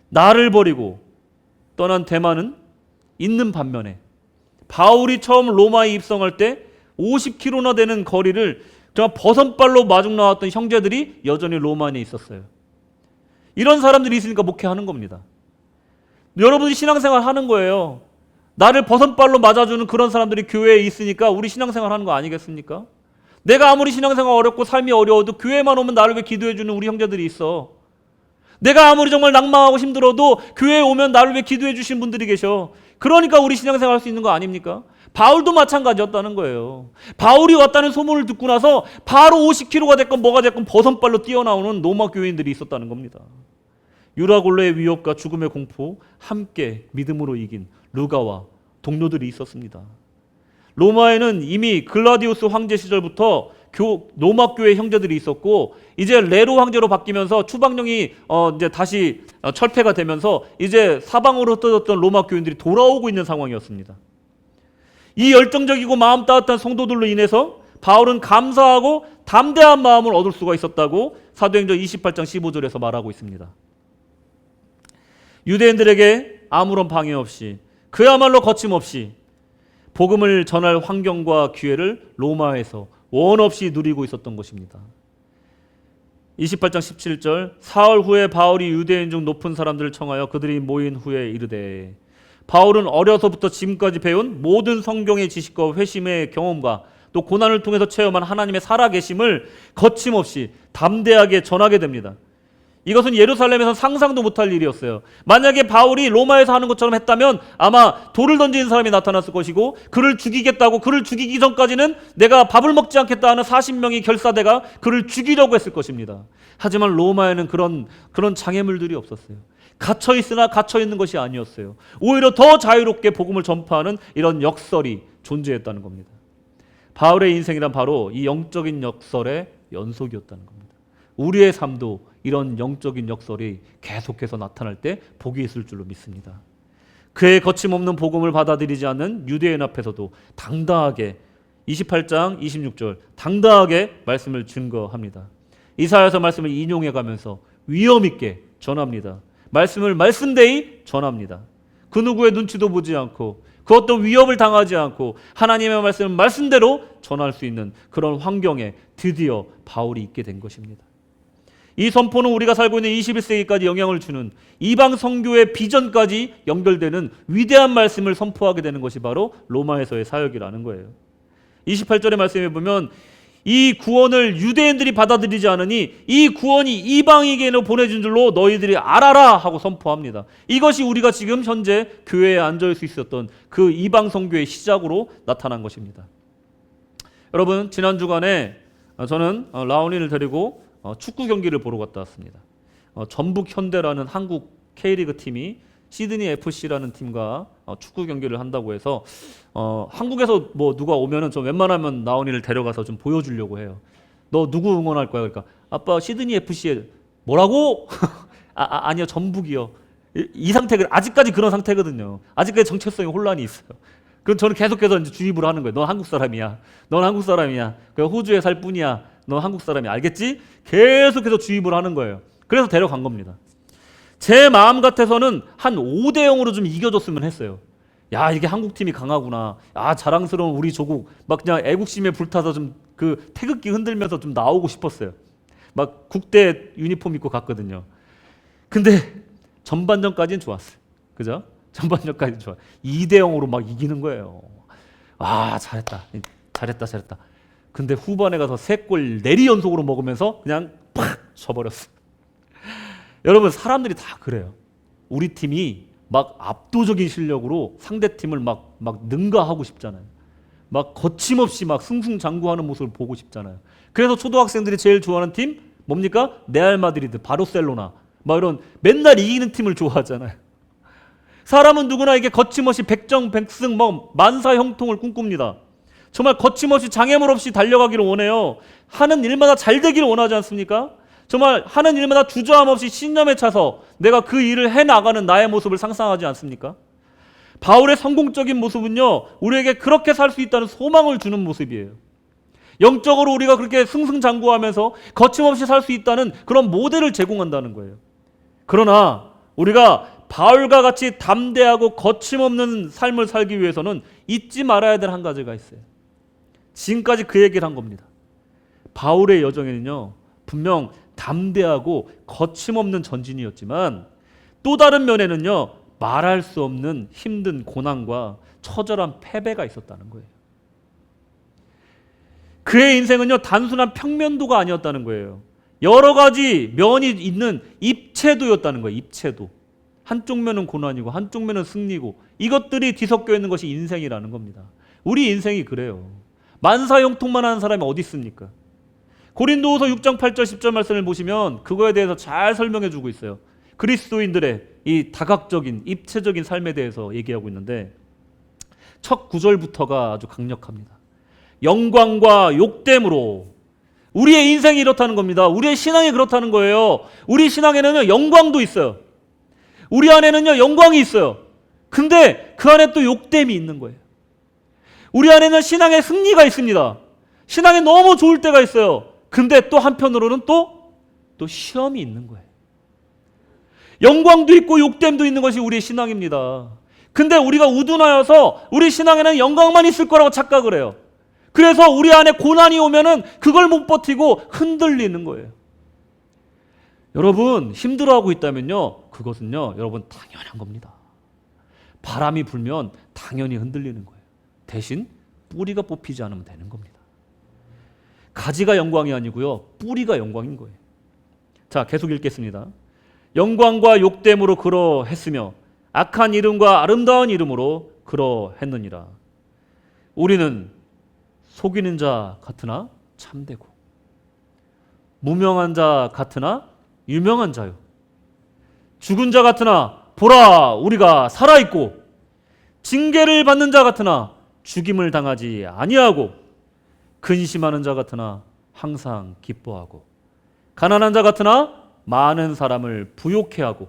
나를 버리고 떠난 대만은 있는 반면에 바울이 처음 로마에 입성할 때 50km나 되는 거리를 정말 버선발로 마중 나왔던 형제들이 여전히 로마 안에 있었어요. 이런 사람들이 있으니까 목회하는 겁니다. 여러분이 신앙생활 하는 거예요. 나를 버선발로 맞아주는 그런 사람들이 교회에 있으니까 우리 신앙생활 하는 거 아니겠습니까? 내가 아무리 신앙생활 어렵고 삶이 어려워도 교회만 오면 나를 위해 기도해주는 우리 형제들이 있어. 내가 아무리 정말 낭망하고 힘들어도 교회에 오면 나를 위해 기도해 주신 분들이 계셔. 그러니까 우리 신앙생활 할 수 있는 거 아닙니까? 바울도 마찬가지였다는 거예요. 바울이 왔다는 소문을 듣고 나서 바로 50km가 됐건 뭐가 됐건 버선발로 뛰어나오는 로마 교인들이 있었다는 겁니다. 유라굴로의 위협과 죽음의 공포 함께 믿음으로 이긴 루가와 동료들이 있었습니다. 로마에는 이미 글라디우스 황제 시절부터 로마 교회 형제들이 있었고, 이제 네로 황제로 바뀌면서 추방령이 이제 다시 철폐가 되면서 이제 사방으로 흩어졌던 로마 교인들이 돌아오고 있는 상황이었습니다. 이 열정적이고 마음 따뜻한 성도들로 인해서 바울은 감사하고 담대한 마음을 얻을 수가 있었다고 사도행전 28장 15절에서 말하고 있습니다. 유대인들에게 아무런 방해 없이, 그야말로 거침없이 복음을 전할 환경과 기회를 로마에서 원 없이 누리고 있었던 것입니다. 28장 17절, 사흘 후에 바울이 유대인 중 높은 사람들을 청하여 그들이 모인 후에 이르되, 바울은 어려서부터 지금까지 배운 모든 성경의 지식과 회심의 경험과 또 고난을 통해서 체험한 하나님의 살아계심을 거침없이 담대하게 전하게 됩니다. 이것은 예루살렘에서 상상도 못할 일이었어요. 만약에 바울이 로마에서 하는 것처럼 했다면 아마 돌을 던지는 사람이 나타났을 것이고, 그를 죽이겠다고, 그를 죽이기 전까지는 내가 밥을 먹지 않겠다 하는 40명의 결사대가 그를 죽이려고 했을 것입니다. 하지만 로마에는 그런 장애물들이 없었어요. 갇혀 있으나 갇혀 있는 것이 아니었어요. 오히려 더 자유롭게 복음을 전파하는 이런 역설이 존재했다는 겁니다. 바울의 인생이란 바로 이 영적인 역설의 연속이었다는 겁니다. 우리의 삶도 이런 영적인 역설이 계속해서 나타날 때 복이 있을 줄로 믿습니다. 그의 거침없는 복음을 받아들이지 않는 유대인 앞에서도 당당하게 28장 26절 당당하게 말씀을 증거합니다. 이사야서 말씀을 인용해 가면서 위엄 있게 전합니다. 말씀을 말씀대이 전합니다. 그 누구의 눈치도 보지 않고 그 어떤 위협을 당하지 않고 하나님의 말씀을 말씀대로 전할 수 있는 그런 환경에 드디어 바울이 있게 된 것입니다. 이 선포는 우리가 살고 있는 21세기까지 영향을 주는 이방 선교의 비전까지 연결되는 위대한 말씀을 선포하게 되는 것이 바로 로마에서의 사역이라는 거예요. 28절의 말씀에 보면 이 구원을 유대인들이 받아들이지 않으니 이 구원이 이방인에게로 보내준 줄로 너희들이 알아라 하고 선포합니다. 이것이 우리가 지금 현재 교회에 앉을 수 있었던 그 이방 선교의 시작으로 나타난 것입니다. 여러분, 지난 주간에 저는 라온이를 데리고 축구 경기를 보러 갔다 왔습니다. 전북 현대라는 한국 K리그 팀이 시드니 FC라는 팀과 축구 경기를 한다고 해서 한국에서 뭐 누가 오면은 좀 웬만하면 나온이를 데려가서 좀 보여주려고 해요. 너 누구 응원할 거야? 그러니까 아빠 시드니 FC에 뭐라고? 아니요 전북이요. 이 상태가 아직까지 그런 상태거든요. 아직까지 정체성에 혼란이 있어요. 그럼 저는 계속해서 이제 주입을 하는 거예요. 넌 한국 사람이야. 넌 한국 사람이야. 그냥 호주에 살 뿐이야. 넌 한국 사람이 알겠지? 계속해서 주입을 하는 거예요. 그래서 데려간 겁니다. 제 마음 같아서는 한 5대 0으로 좀 이겨줬으면 했어요. 야, 이게 한국팀이 강하구나. 아, 자랑스러운 우리 조국. 막 그냥 애국심에 불타서 좀 그 태극기 흔들면서 좀 나오고 싶었어요. 막 국대 유니폼 입고 갔거든요. 근데 전반전까지는 좋았어요. 그죠? 전반전까지는 좋아. 2대 0으로 막 이기는 거예요. 아, 잘했다. 잘했다. 근데 후반에 가서 3골 내리 연속으로 먹으면서 그냥 팍 쳐버렸어. 여러분, 사람들이 다 그래요. 우리 팀이 막 압도적인 실력으로 상대 팀을 막 능가하고 싶잖아요. 막 거침없이 막 승승장구하는 모습을 보고 싶잖아요. 그래서 초등학생들이 제일 좋아하는 팀 뭡니까? 레알 마드리드, 바르셀로나, 막 이런 맨날 이기는 팀을 좋아하잖아요. 사람은 누구나 이게 거침없이 백정백승 막 만사 형통을 꿈꿉니다. 정말 거침없이 장애물 없이 달려가기를 원해요. 하는 일마다 잘 되기를 원하지 않습니까? 정말 하는 일마다 주저함 없이 신념에 차서 내가 그 일을 해나가는 나의 모습을 상상하지 않습니까? 바울의 성공적인 모습은요, 우리에게 그렇게 살 수 있다는 소망을 주는 모습이에요. 영적으로 우리가 그렇게 승승장구하면서 거침없이 살 수 있다는 그런 모델을 제공한다는 거예요. 그러나 우리가 바울과 같이 담대하고 거침없는 삶을 살기 위해서는 잊지 말아야 될 한 가지가 있어요. 지금까지 그 얘기를 한 겁니다. 바울의 여정에는요, 분명 담대하고 거침없는 전진이었지만 또 다른 면에는요, 말할 수 없는 힘든 고난과 처절한 패배가 있었다는 거예요. 그의 인생은요, 단순한 평면도가 아니었다는 거예요. 여러 가지 면이 있는 입체도였다는 거예요. 입체도. 한쪽 면은 고난이고 한쪽 면은 승리고 이것들이 뒤섞여 있는 것이 인생이라는 겁니다. 우리 인생이 그래요. 만사형통만 하는 사람이 어디 있습니까? 고린도후서 6장 8절 10절 말씀을 보시면 그거에 대해서 잘 설명해 주고 있어요. 그리스도인들의 이 다각적인 입체적인 삶에 대해서 얘기하고 있는데 첫 구절부터가 아주 강력합니다. 영광과 욕됨으로. 우리의 인생이 이렇다는 겁니다. 우리의 신앙이 그렇다는 거예요. 우리 신앙에는 영광도 있어요. 우리 안에는요, 영광이 있어요. 근데 그 안에 또 욕됨이 있는 거예요. 우리 안에는 신앙의 승리가 있습니다. 신앙이 너무 좋을 때가 있어요. 근데 또 한편으로는 또 시험이 있는 거예요. 영광도 있고 욕됨도 있는 것이 우리의 신앙입니다. 근데 우리가 우둔하여서 우리 신앙에는 영광만 있을 거라고 착각을 해요. 그래서 우리 안에 고난이 오면은 그걸 못 버티고 흔들리는 거예요. 여러분, 힘들어하고 있다면요, 그것은요, 여러분 당연한 겁니다. 바람이 불면 당연히 흔들리는 거예요. 대신 뿌리가 뽑히지 않으면 되는 겁니다. 가지가 영광이 아니고요, 뿌리가 영광인 거예요. 자, 계속 읽겠습니다. 영광과 욕됨으로 그러했으며 악한 이름과 아름다운 이름으로 그러했느니라. 우리는 속이는 자 같으나 참되고 무명한 자 같으나 유명한 자요, 죽은 자 같으나 보라 우리가 살아있고, 징계를 받는 자 같으나 죽임을 당하지 아니하고, 근심하는 자 같으나 항상 기뻐하고, 가난한 자 같으나 많은 사람을 부욕해 하고,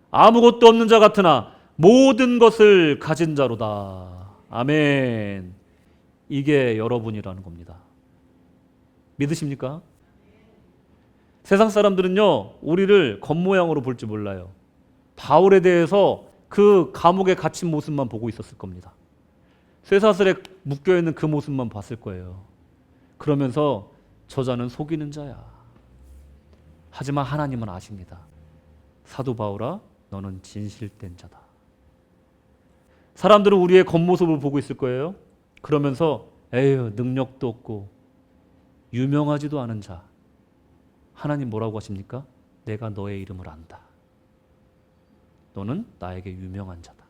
아무것도 없는 자 같으나 모든 것을 가진 자로다. 아멘. 이게 여러분이라는 겁니다. 믿으십니까? 세상 사람들은요, 우리를 겉모양으로 볼지 몰라요. 바울에 대해서 그 감옥에 갇힌 모습만 보고 있었을 겁니다. 쇠사슬에 묶여있는 그 모습만 봤을 거예요. 그러면서 저자는 속이는 자야. 하지만 하나님은 아십니다. 사도 바울아, 너는 진실된 자다. 사람들은 우리의 겉모습을 보고 있을 거예요. 그러면서 에휴, 능력도 없고 유명하지도 않은 자. 하나님 뭐라고 하십니까? 내가 너의 이름을 안다. 너는 나에게 유명한 자다.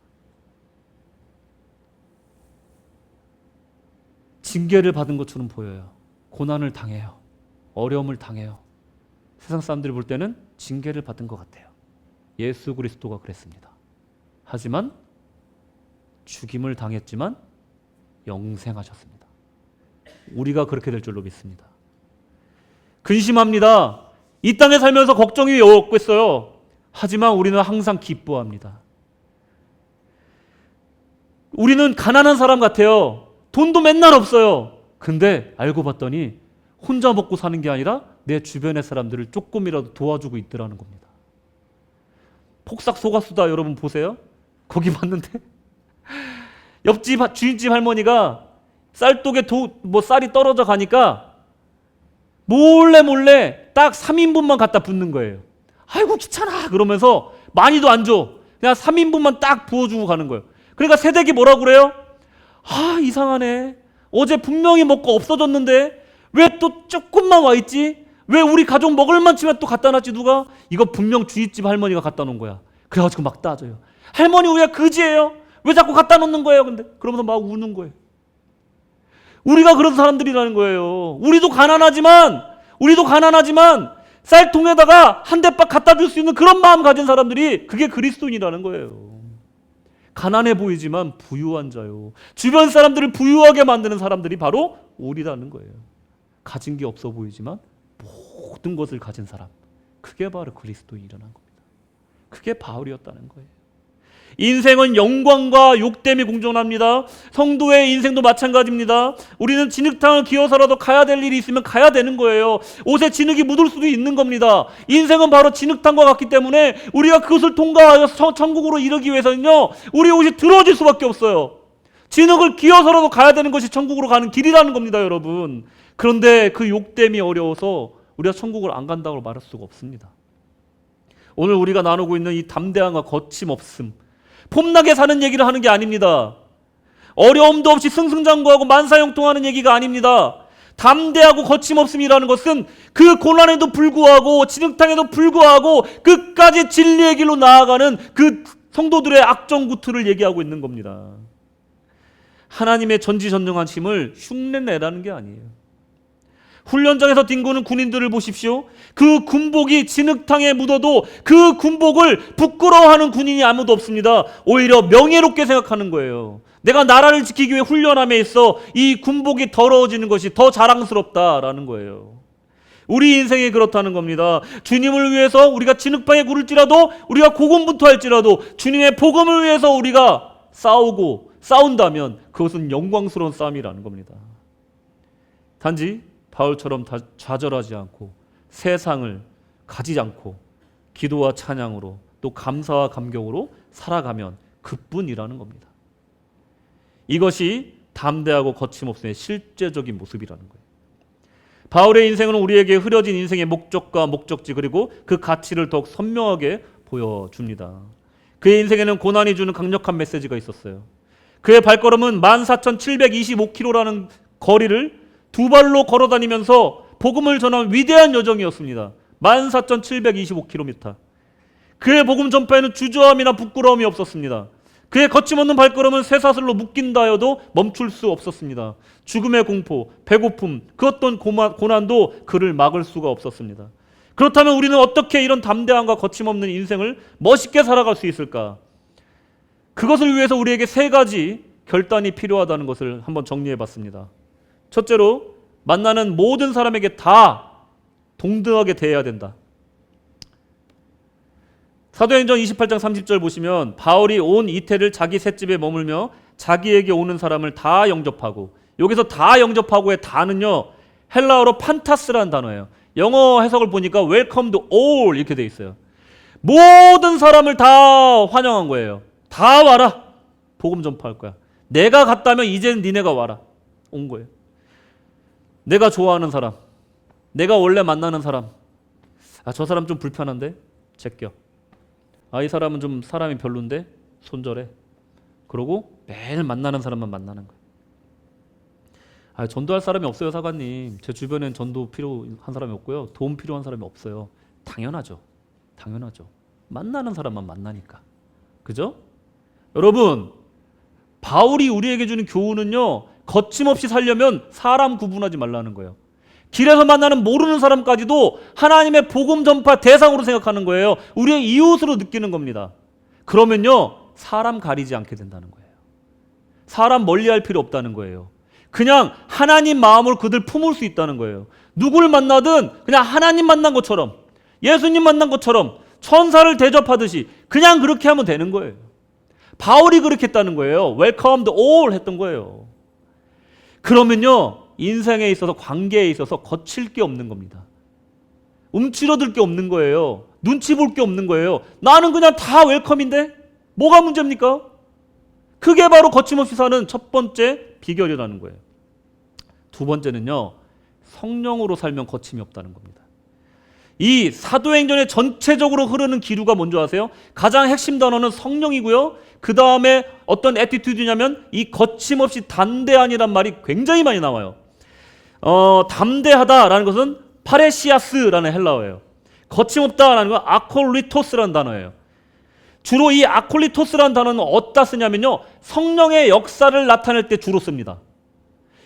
징계를 받은 것처럼 보여요. 고난을 당해요. 어려움을 당해요. 세상 사람들이 볼 때는 징계를 받은 것 같아요. 예수 그리스도가 그랬습니다. 하지만 죽임을 당했지만 영생하셨습니다. 우리가 그렇게 될 줄로 믿습니다. 근심합니다. 이 땅에 살면서 걱정이 없겠어요. 하지만 우리는 항상 기뻐합니다. 우리는 가난한 사람 같아요. 돈도 맨날 없어요. 근데 알고 봤더니 혼자 먹고 사는 게 아니라 내 주변의 사람들을 조금이라도 도와주고 있더라는 겁니다. 폭삭 속았수다 여러분 보세요. 거기 봤는데 옆집 주인집 할머니가 쌀독에 쌀이 떨어져 가니까 몰래 딱 3인분만 갖다 붓는 거예요. 아이고 귀찮아 그러면서 많이도 안 줘. 그냥 3인분만 딱 부어주고 가는 거예요. 그러니까 새댁이 뭐라고 그래요? 아 이상하네. 어제 분명히 먹고 없어졌는데 왜 또 조금만 와 있지? 왜 우리 가족 먹을 만치만 또 갖다 놨지 누가? 이거 분명 주인집 할머니가 갖다 놓은 거야. 그래가지고 막 따져요. 할머니 우리가 그지예요? 왜 자꾸 갖다 놓는 거예요? 근데 그러면서 막 우는 거예요. 우리가 그런 사람들이라는 거예요. 우리도 가난하지만 쌀통에다가 한 대박 갖다 줄 수 있는 그런 마음 가진 사람들이 그게 그리스도인이라는 거예요. 가난해 보이지만 부유한 자요. 주변 사람들을 부유하게 만드는 사람들이 바로 우리라는 거예요. 가진 게 없어 보이지만 모든 것을 가진 사람. 그게 바로 그리스도인이라는 겁니다. 그게 바울이었다는 거예요. 인생은 영광과 욕됨이 공존합니다. 성도의 인생도 마찬가지입니다. 우리는 진흙탕을 기어서라도 가야 될 일이 있으면 가야 되는 거예요. 옷에 진흙이 묻을 수도 있는 겁니다. 인생은 바로 진흙탕과 같기 때문에 우리가 그것을 통과하여 천국으로 이르기 위해서는요, 우리 옷이 더러워질 수밖에 없어요. 진흙을 기어서라도 가야 되는 것이 천국으로 가는 길이라는 겁니다, 여러분. 그런데 그 욕됨이 어려워서 우리가 천국을 안 간다고 말할 수가 없습니다. 오늘 우리가 나누고 있는 이 담대함과 거침없음, 폼나게 사는 얘기를 하는 게 아닙니다. 어려움도 없이 승승장구하고 만사형통하는 얘기가 아닙니다. 담대하고 거침없음이라는 것은 그 고난에도 불구하고 진흙탕에도 불구하고 끝까지 진리의 길로 나아가는 그 성도들의 악정구투를 얘기하고 있는 겁니다. 하나님의 전지전능하심을 흉내내라는 게 아니에요. 훈련장에서 뒹구는 군인들을 보십시오. 그 군복이 진흙탕에 묻어도 그 군복을 부끄러워하는 군인이 아무도 없습니다. 오히려 명예롭게 생각하는 거예요. 내가 나라를 지키기 위해 훈련함에 있어 이 군복이 더러워지는 것이 더 자랑스럽다라는 거예요. 우리 인생이 그렇다는 겁니다. 주님을 위해서 우리가 진흙탕에 굴을지라도, 우리가 고군분투할지라도 주님의 복음을 위해서 우리가 싸우고 싸운다면 그것은 영광스러운 싸움이라는 겁니다. 단지 바울처럼 좌절하지 않고 세상을 가지지 않고 기도와 찬양으로 또 감사와 감격으로 살아가면 그뿐이라는 겁니다. 이것이 담대하고 거침없음의 실제적인 모습이라는 거예요. 바울의 인생은 우리에게 흐려진 인생의 목적과 목적지 그리고 그 가치를 더욱 선명하게 보여줍니다. 그의 인생에는 고난이 주는 강력한 메시지가 있었어요. 그의 발걸음은 14,725km라는 거리를 두 발로 걸어다니면서 복음을 전하는 위대한 여정이었습니다. 14,725km. 그의 복음 전파에는 주저함이나 부끄러움이 없었습니다. 그의 거침없는 발걸음은 쇠사슬로 묶인다 하여도 멈출 수 없었습니다. 죽음의 공포, 배고픔, 그 어떤 고난도 그를 막을 수가 없었습니다. 그렇다면 우리는 어떻게 이런 담대함과 거침없는 인생을 멋있게 살아갈 수 있을까? 그것을 위해서 우리에게 세 가지 결단이 필요하다는 것을 한번 정리해 봤습니다. 첫째로, 만나는 모든 사람에게 다 동등하게 대해야 된다. 사도행전 28장 30절 보시면 바울이 온 이태를 자기 셋집에 머물며 자기에게 오는 사람을 다 영접하고, 여기서 다 영접하고의 다는요 헬라어로 판타스라는 단어예요. 영어 해석을 보니까 welcome to all 이렇게 돼 있어요. 모든 사람을 다 환영한 거예요. 다 와라. 복음 전파할 거야. 내가 갔다면 이제는 니네가 와라. 온 거예요. 내가 좋아하는 사람, 내가 원래 만나는 사람, 저 사람 좀 불편한데 제껴. 이 사람은 좀 사람이 별론데 손절해. 그러고 매일 만나는 사람만 만나는 거예요. 전도할 사람이 없어요, 사관님. 제 주변엔 전도 필요한 사람이 없고요. 도움 필요한 사람이 없어요. 당연하죠. 당연하죠. 만나는 사람만 만나니까. 그죠? 여러분, 바울이 우리에게 주는 교훈은요, 거침없이 살려면 사람 구분하지 말라는 거예요. 길에서 만나는 모르는 사람까지도 하나님의 복음 전파 대상으로 생각하는 거예요. 우리의 이웃으로 느끼는 겁니다. 그러면요, 사람 가리지 않게 된다는 거예요. 사람 멀리할 필요 없다는 거예요. 그냥 하나님 마음을 그들 품을 수 있다는 거예요. 누구를 만나든 그냥 하나님 만난 것처럼, 예수님 만난 것처럼 천사를 대접하듯이 그냥 그렇게 하면 되는 거예요. 바울이 그렇게 했다는 거예요. Welcome to all 했던 거예요. 그러면요, 인생에 있어서, 관계에 있어서 거칠 게 없는 겁니다. 움츠러들 게 없는 거예요. 눈치 볼 게 없는 거예요. 나는 그냥 다 웰컴인데 뭐가 문제입니까? 그게 바로 거침없이 사는 첫 번째 비결이라는 거예요. 두 번째는요, 성령으로 살면 거침이 없다는 겁니다. 이 사도행전의 전체적으로 흐르는 기류가 뭔지 아세요? 가장 핵심 단어는 성령이고요. 그 다음에 어떤 애티튜드냐면 이 거침없이 담대한이란 말이 굉장히 많이 나와요. 담대하다라는 것은 파레시아스라는 헬라어예요. 거침없다라는 건 아콜리토스라는 단어예요. 주로 이 아콜리토스라는 단어는 어디다 쓰냐면요, 성령의 역사를 나타낼 때 주로 씁니다.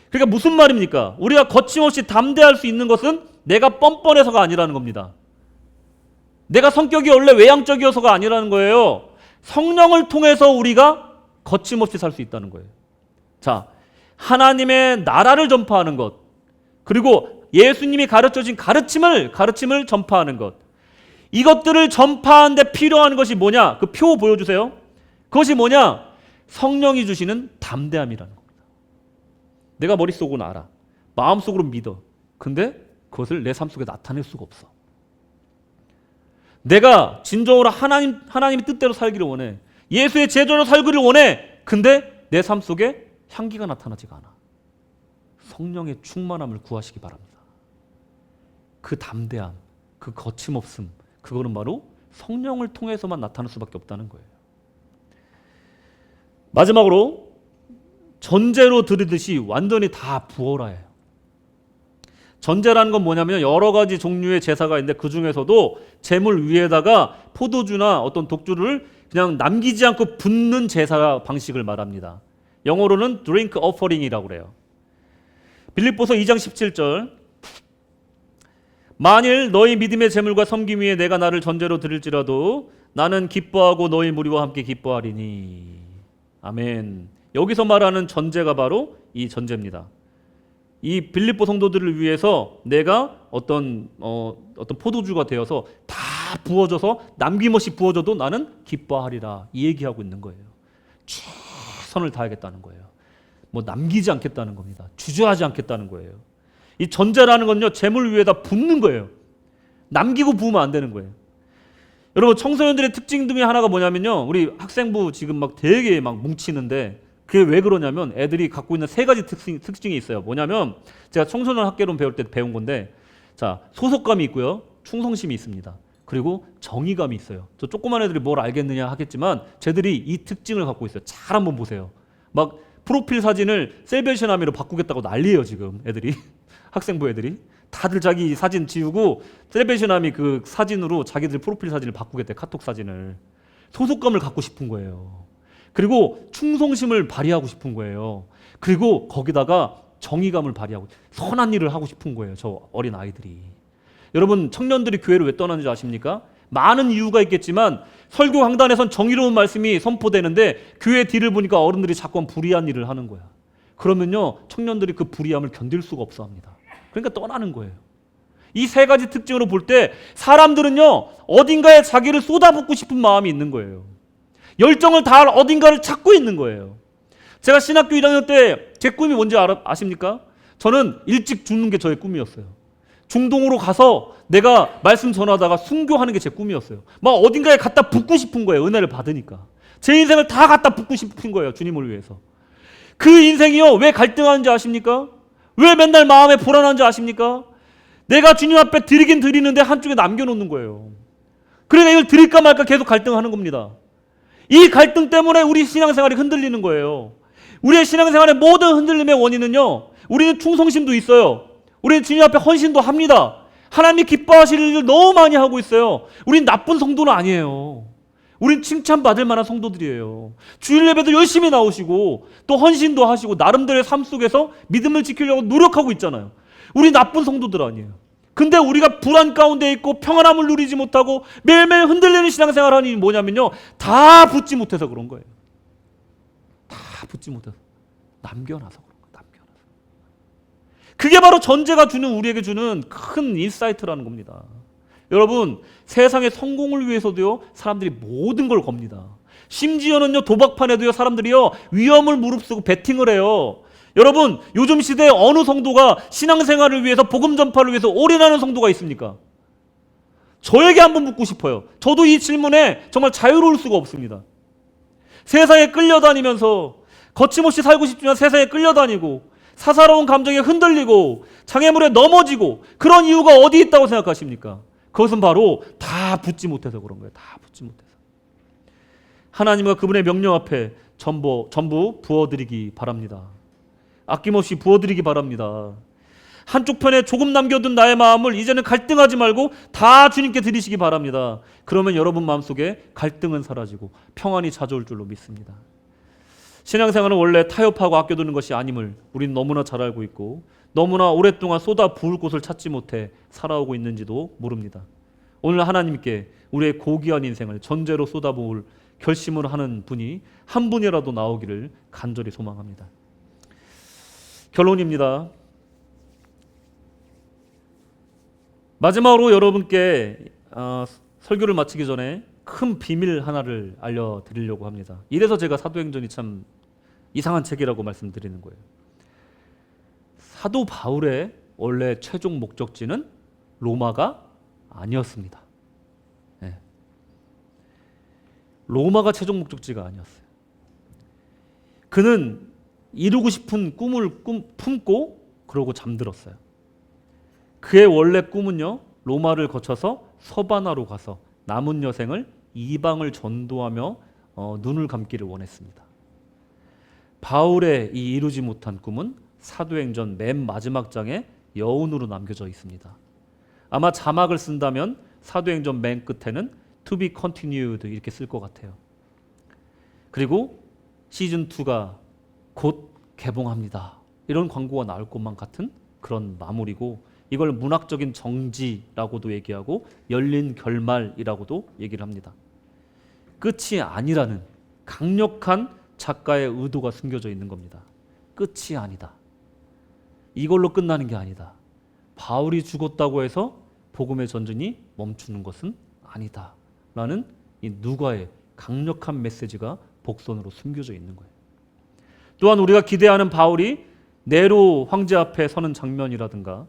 그러니까 무슨 말입니까? 우리가 거침없이 담대할 수 있는 것은 내가 뻔뻔해서가 아니라는 겁니다. 내가 성격이 원래 외향적이어서가 아니라는 거예요. 성령을 통해서 우리가 거침없이 살 수 있다는 거예요. 자, 하나님의 나라를 전파하는 것, 그리고 예수님이 가르쳐진 가르침을 전파하는 것, 이것들을 전파하는 데 필요한 것이 뭐냐? 그 표 보여주세요. 그것이 뭐냐? 성령이 주시는 담대함이라는 겁니다. 내가 머릿속으로 알아. 마음속으로 믿어. 근데 그것을 내 삶 속에 나타낼 수가 없어. 내가 진정으로 하나님의 뜻대로 살기를 원해. 예수의 제자로 살기를 원해. 근데 내 삶 속에 향기가 나타나지가 않아. 성령의 충만함을 구하시기 바랍니다. 그 담대함, 그 거침없음, 그거는 바로 성령을 통해서만 나타날 수밖에 없다는 거예요. 마지막으로 전제로 들으듯이 완전히 다 부어라예요. 전제라는 건 뭐냐면 여러 가지 종류의 제사가 있는데 그 중에서도 제물 위에다가 포도주나 어떤 독주를 그냥 남기지 않고 붓는 제사 방식을 말합니다. 영어로는 drink offering이라고 그래요. 빌립보서 2장 17절, 만일 너희 믿음의 제물과 섬김 위에 내가 나를 전제로 드릴지라도 나는 기뻐하고 너희 무리와 함께 기뻐하리니. 아멘. 여기서 말하는 전제가 바로 이 전제입니다. 이 빌립보 성도들을 위해서 내가 어떤 포도주가 되어서 다 부어져서 남김없이 부어져도 나는 기뻐하리라, 이 얘기하고 있는 거예요. 최선을 다하겠다는 거예요. 뭐 남기지 않겠다는 겁니다. 주저하지 않겠다는 거예요. 이 전제라는 건요, 재물 위에다 붓는 거예요. 남기고 부으면 안 되는 거예요. 여러분, 청소년들의 특징 중에 하나가 뭐냐면요, 우리 학생부 지금 막 되게 막 뭉치는데 그게 왜 그러냐면 애들이 갖고 있는 세 가지 특징이 있어요. 뭐냐면 제가 청소년 학개론 배울 때 배운 건데, 자, 소속감이 있고요, 충성심이 있습니다. 그리고 정의감이 있어요. 저 조그만 애들이 뭘 알겠느냐 하겠지만 쟤들이 이 특징을 갖고 있어요. 잘 한번 보세요. 막 프로필 사진을 셀베이션아미로 바꾸겠다고 난리예요 지금 애들이. 학생부 애들이 다들 자기 사진 지우고 셀베이션아미 그 사진으로 자기들 프로필 사진을 바꾸겠대. 카톡 사진을. 소속감을 갖고 싶은 거예요. 그리고 충성심을 발휘하고 싶은 거예요. 그리고 거기다가 정의감을 발휘하고 선한 일을 하고 싶은 거예요. 저 어린 아이들이. 여러분, 청년들이 교회를 왜 떠나는지 아십니까? 많은 이유가 있겠지만 설교 강단에선 정의로운 말씀이 선포되는데 교회 뒤를 보니까 어른들이 자꾸 불의한 일을 하는 거야. 그러면요, 청년들이 그 불의함을 견딜 수가 없어 합니다. 그러니까 떠나는 거예요. 이 세 가지 특징으로 볼 때 사람들은요, 어딘가에 자기를 쏟아붓고 싶은 마음이 있는 거예요. 열정을 다할 어딘가를 찾고 있는 거예요. 제가 신학교 1학년 때 제 꿈이 뭔지 아십니까? 저는 일찍 죽는 게 저의 꿈이었어요. 중동으로 가서 내가 말씀 전하다가 순교하는 게 제 꿈이었어요. 막 어딘가에 갖다 붓고 싶은 거예요. 은혜를 받으니까. 제 인생을 다 갖다 붓고 싶은 거예요. 주님을 위해서. 그 인생이요, 왜 갈등하는지 아십니까? 왜 맨날 마음에 불안한지 아십니까? 내가 주님 앞에 드리긴 드리는데 한쪽에 남겨놓는 거예요. 그러니까 이걸 드릴까 말까 계속 갈등하는 겁니다. 이 갈등 때문에 우리 신앙생활이 흔들리는 거예요. 우리의 신앙생활의 모든 흔들림의 원인은요, 우리는 충성심도 있어요. 우리는 주님 앞에 헌신도 합니다. 하나님이 기뻐하실 일을 너무 많이 하고 있어요. 우린 나쁜 성도는 아니에요. 우린 칭찬받을 만한 성도들이에요. 주일 예배도 열심히 나오시고 또 헌신도 하시고 나름대로의 삶 속에서 믿음을 지키려고 노력하고 있잖아요. 우리 나쁜 성도들 아니에요. 근데 우리가 불안 가운데 있고 평안함을 누리지 못하고 매일매일 흔들리는 신앙생활을 하는 이유는 뭐냐면요, 다 붙지 못해서 그런 거예요. 다 붙지 못해서 남겨놔서 그런 거예요. 남겨놔서. 그게 바로 전제가 주는, 우리에게 주는 큰 인사이트라는 겁니다. 여러분, 세상의 성공을 위해서도요, 사람들이 모든 걸 겁니다. 심지어는요, 도박판에도요, 사람들이요, 위험을 무릅쓰고 베팅을 해요. 여러분, 요즘 시대에 어느 성도가 신앙생활을 위해서, 복음 전파를 위해서 올인하는 성도가 있습니까? 저에게 한번 묻고 싶어요. 저도 이 질문에 정말 자유로울 수가 없습니다. 세상에 끌려다니면서 거침없이 살고 싶지만 세상에 끌려다니고 사사로운 감정에 흔들리고 장애물에 넘어지고 그런 이유가 어디 있다고 생각하십니까? 그것은 바로 다 붙지 못해서 그런 거예요. 다 붙지 못해서. 하나님과 그분의 명령 앞에 전부 부어드리기 바랍니다. 아낌없이 부어드리기 바랍니다. 한쪽 편에 조금 남겨둔 나의 마음을 이제는 갈등하지 말고 다 주님께 드리시기 바랍니다. 그러면 여러분 마음속에 갈등은 사라지고 평안이 찾아올 줄로 믿습니다. 신앙생활은 원래 타협하고 아껴두는 것이 아님을 우리는 너무나 잘 알고 있고 너무나 오랫동안 쏟아 부을 곳을 찾지 못해 살아오고 있는지도 모릅니다. 오늘 하나님께 우리의 고귀한 인생을 전제로 쏟아부을 결심을 하는 분이 한 분이라도 나오기를 간절히 소망합니다. 결론입니다. 마지막으로 여러분께 설교를 마치기 전에 큰 비밀 하나를 알려드리려고 합니다. 이래서 제가 사도행전이 참 이상한 책이라고 말씀드리는 거예요. 사도 바울의 원래 최종 목적지는 로마가 아니었습니다. 네. 로마가 최종 목적지가 아니었어요. 그는 이루고 싶은 꿈을 품고 그러고 잠들었어요. 그의 원래 꿈은요, 로마를 거쳐서 서바나로 가서 남은 여생을 이방을 전도하며 눈을 감기를 원했습니다. 바울의 이 이루지 못한 꿈은 사도행전 맨 마지막 장에 여운으로 남겨져 있습니다. 아마 자막을 쓴다면 사도행전 맨 끝에는 To be continued 이렇게 쓸 것 같아요. 그리고 시즌2가 곧 개봉합니다. 이런 광고가 나올 것만 같은 그런 마무리고, 이걸 문학적인 정지라고도 얘기하고 열린 결말이라고도 얘기를 합니다. 끝이 아니라는 강력한 작가의 의도가 숨겨져 있는 겁니다. 끝이 아니다. 이걸로 끝나는 게 아니다. 바울이 죽었다고 해서 복음의 전쟁이 멈추는 것은 아니다. 라는 이 누가의 강력한 메시지가 복선으로 숨겨져 있는 거예요. 또한 우리가 기대하는 바울이 네로 황제 앞에 서는 장면이라든가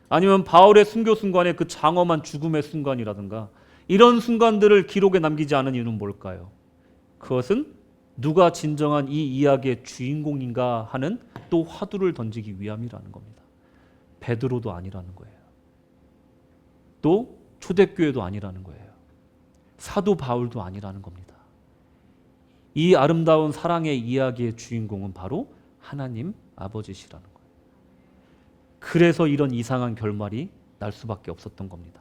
아니면 바울의 순교 순간의 그 장엄한 죽음의 순간이라든가 이런 순간들을 기록에 남기지 않은 이유는 뭘까요? 그것은 누가 진정한 이 이야기의 주인공인가 하는 또 화두를 던지기 위함이라는 겁니다. 베드로도 아니라는 거예요. 또 초대교회도 아니라는 거예요. 사도 바울도 아니라는 겁니다. 이 아름다운 사랑의 이야기의 주인공은 바로 하나님 아버지시라는 거예요. 그래서 이런 이상한 결말이 날 수밖에 없었던 겁니다.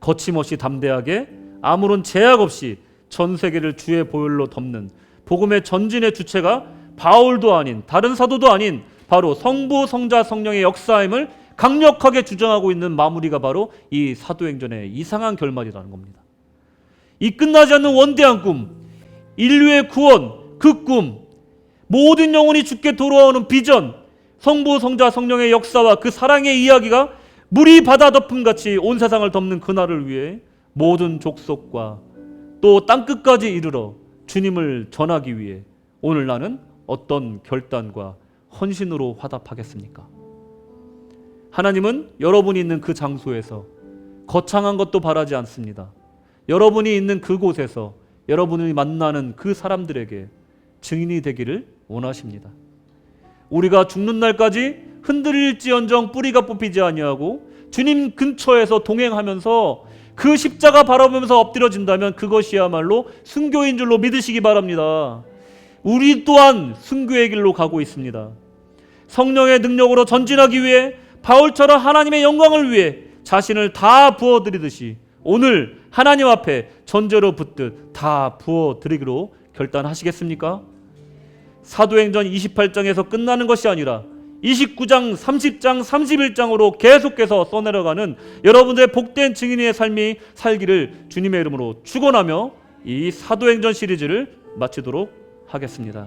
거침없이 담대하게 아무런 제약 없이 전 세계를 주의 보혈로 덮는 복음의 전진의 주체가 바울도 아닌 다른 사도도 아닌 바로 성부, 성자, 성령의 역사임을 강력하게 주장하고 있는 마무리가 바로 이 사도행전의 이상한 결말이라는 겁니다. 이 끝나지 않는 원대한 꿈, 인류의 구원, 그 꿈, 모든 영혼이 주께 돌아오는 비전, 성부, 성자, 성령의 역사와 그 사랑의 이야기가 물이 바다 덮음같이 온 세상을 덮는 그날을 위해 모든 족속과 또 땅끝까지 이르러 주님을 전하기 위해 오늘 나는 어떤 결단과 헌신으로 화답하겠습니까? 하나님은 여러분이 있는 그 장소에서 거창한 것도 바라지 않습니다. 여러분이 있는 그곳에서 여러분이 만나는 그 사람들에게 증인이 되기를 원하십니다. 우리가 죽는 날까지 흔들릴지언정 뿌리가 뽑히지 아니하고 주님 근처에서 동행하면서 그 십자가 바라보면서 엎드려진다면 그것이야말로 순교인 줄로 믿으시기 바랍니다. 우리 또한 순교의 길로 가고 있습니다. 성령의 능력으로 전진하기 위해 바울처럼 하나님의 영광을 위해 자신을 다 부어드리듯이 오늘 하나님 앞에 전제로 붙듯 다 부어드리기로 결단하시겠습니까? 사도행전 28장에서 끝나는 것이 아니라 29장, 30장, 31장으로 계속해서 써내려가는 여러분들의 복된 증인의 삶이 살기를 주님의 이름으로 축원하며 이 사도행전 시리즈를 마치도록 하겠습니다.